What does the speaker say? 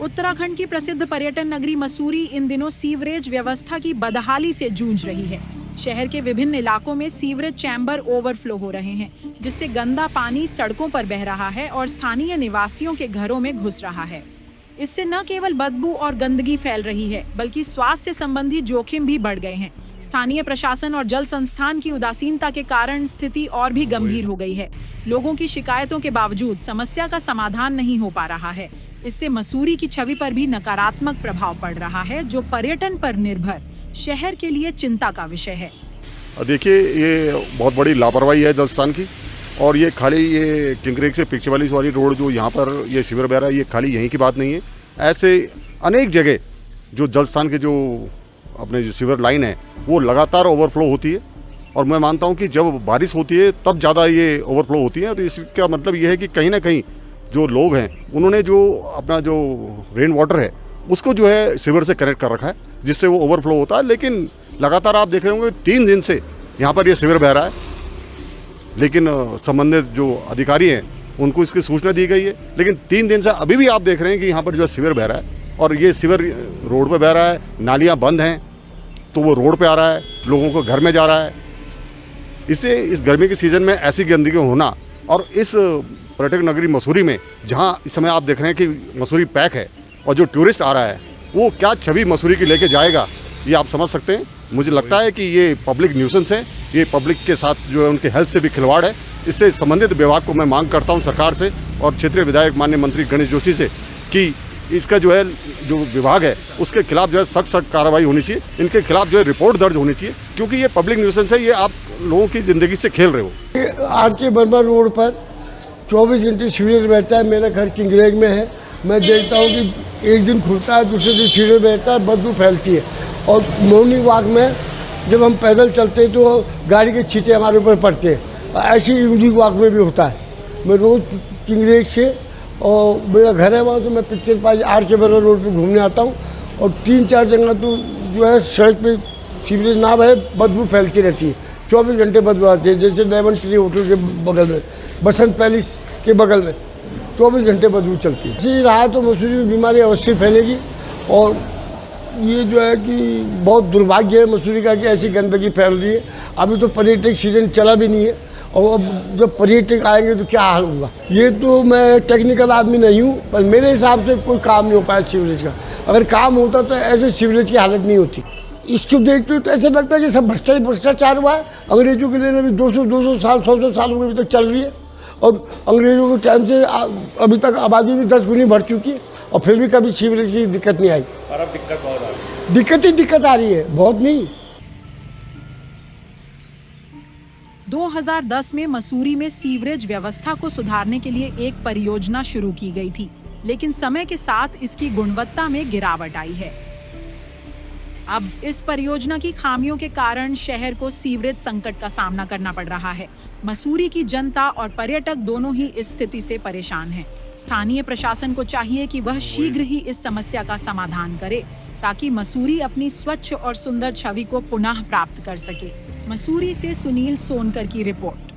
उत्तराखंड की प्रसिद्ध पर्यटन नगरी मसूरी इन दिनों सीवरेज व्यवस्था की बदहाली से जूझ रही है। शहर के विभिन्न इलाकों में सीवरेज चैम्बर ओवरफ्लो हो रहे हैं, जिससे गंदा पानी सड़कों पर बह रहा है और स्थानीय निवासियों के घरों में घुस रहा है। इससे न केवल बदबू और गंदगी फैल रही है, बल्कि स्वास्थ्य संबंधी जोखिम भी बढ़ गए हैं। स्थानीय प्रशासन और जल संस्थान की उदासीनता के कारण स्थिति और भी गंभीर हो गई है। लोगों की शिकायतों के बावजूद समस्या का समाधान नहीं हो पा रहा है। इससे मसूरी की छवि पर भी नकारात्मक प्रभाव पड़ रहा है, जो पर्यटन पर निर्भर शहर के लिए चिंता का विषय है। देखिए, ये बहुत बड़ी लापरवाही है जलस्थान की, और ये खाली ये किंगरेक से पिक्चरवाली वाली रोड जो यहाँ पर ये सीवर बह रहा है, ये खाली यहीं की बात नहीं है। ऐसे अनेक जगह जो जलस्थान के जो अपने जो सीवर लाइन है वो लगातार ओवरफ्लो होती है, और मैं मानता हूँ कि जब बारिश होती है तब ज़्यादा ये ओवरफ्लो होती है। तो इसका मतलब ये है कि कहीं ना कहीं जो लोग हैं उन्होंने जो अपना जो रेन वाटर है उसको जो है सीवर से कनेक्ट कर रखा है, जिससे वो ओवरफ्लो होता है। लेकिन लगातार आप देख रहे होंगे 3 दिन से यहाँ पर ये सीवर बह रहा है, लेकिन संबंधित जो अधिकारी हैं उनको इसकी सूचना दी गई है, लेकिन 3 दिन से अभी भी आप देख रहे हैं कि यहाँ पर जो है सीवर बह रहा है, और ये सीवर रोड पे बह रहा है, नालियाँ बंद हैं तो वो रोड पे आ रहा है, लोगों को घर में जा रहा है। इससे इस गर्मी के सीज़न में ऐसी गंदगी होना, और इस पर्यटक नगरी मसूरी में जहाँ इस समय आप देख रहे हैं कि मसूरी पैक है और जो टूरिस्ट आ रहा है वो क्या छवि मसूरी की लेके जाएगा, ये आप समझ सकते हैं। मुझे लगता है कि ये पब्लिक न्यूसेंस है, ये पब्लिक के साथ जो है उनके हेल्थ से भी खिलवाड़ है। इससे संबंधित विभाग को मैं मांग करता हूं सरकार से और क्षेत्रीय विधायक माननीय मंत्री गणेश जोशी से कि इसका जो है जो विभाग है उसके खिलाफ जो है सख्त कार्रवाई होनी चाहिए, इनके खिलाफ जो है रिपोर्ट दर्ज होनी चाहिए, क्योंकि ये पब्लिक न्यूसेंस है, ये आप लोगों की ज़िंदगी से खेल रहे हो। आर.के. बर्मा रोड पर 24 घंटे सीवर बहता है। मेरा घर किंगरेग में है। मैं देखता हूँ कि एक दिन खुलता है, दूसरे दिन सीवर बहता है, बदबू फैलती है। और मॉर्निंग वॉक में जब हम पैदल चलते हैं तो गाड़ी के छींटे हमारे ऊपर पड़ते हैं। ऐसे इवनिंग वॉक में भी होता है। मैं रोज़ किंगरेग से, और मेरा घर है वहाँ से, मैं पिक्चर पास आर.के. बर्मा रोड पर घूमने आता हूँ, और 3-4 जगह तो जो है सड़क पे सीवरेज ना बहे, बदबू फैलती रहती है। 24 घंटे बदबू आती है। जैसे डायमंड ट्री होटल के बगल में, बसंत पैलेस के बगल में 24 घंटे बदबू चलती है। ऐसे ही रहा तो मसूरी में बीमारी अवश्य फैलेगी, और ये जो है कि बहुत दुर्भाग्य है मसूरी का कि ऐसी गंदगी फैल रही है। अभी तो पर्यटक सीजन चला भी नहीं है, और अब जब पर्यटक आएंगे तो क्या हाल होगा। ये तो मैं टेक्निकल आदमी नहीं हूँ, पर मेरे हिसाब से कोई काम नहीं हो पाया सीवरेज का। अगर काम होता तो ऐसे सीवरेज की हालत नहीं होती। इसको देखते हो तो ऐसा लगता है कि सब भ्रष्टाचार हुआ है। अंग्रेजों के लिए अभी 200 साल 100 साल अभी तक चल रही है, और अंग्रेजों के टाइम से अभी तक आबादी भी 10 गुनी बढ़ चुकी है, और फिर भी कभी सीवरेज की दिक्कत नहीं आई। और अब दिक्कत बहुत आ रही है। दिक्कत आ रही है, बहुत नहीं। 2010 में मसूरी में सीवरेज व्यवस्था को सुधारने के लिए एक परियोजना शुरू की गई थी, लेकिन समय के साथ इसकी गुणवत्ता में गिरावट आई है। अब इस परियोजना की खामियों के कारण शहर को सीवरेज संकट का सामना करना पड़ रहा है। मसूरी की जनता और पर्यटक दोनों ही इस स्थिति से परेशान हैं। स्थानीय प्रशासन को चाहिए कि वह शीघ्र ही इस समस्या का समाधान करे, ताकि मसूरी अपनी स्वच्छ और सुंदर छवि को पुनः प्राप्त कर सके। मसूरी से सुनील सोनकर की रिपोर्ट।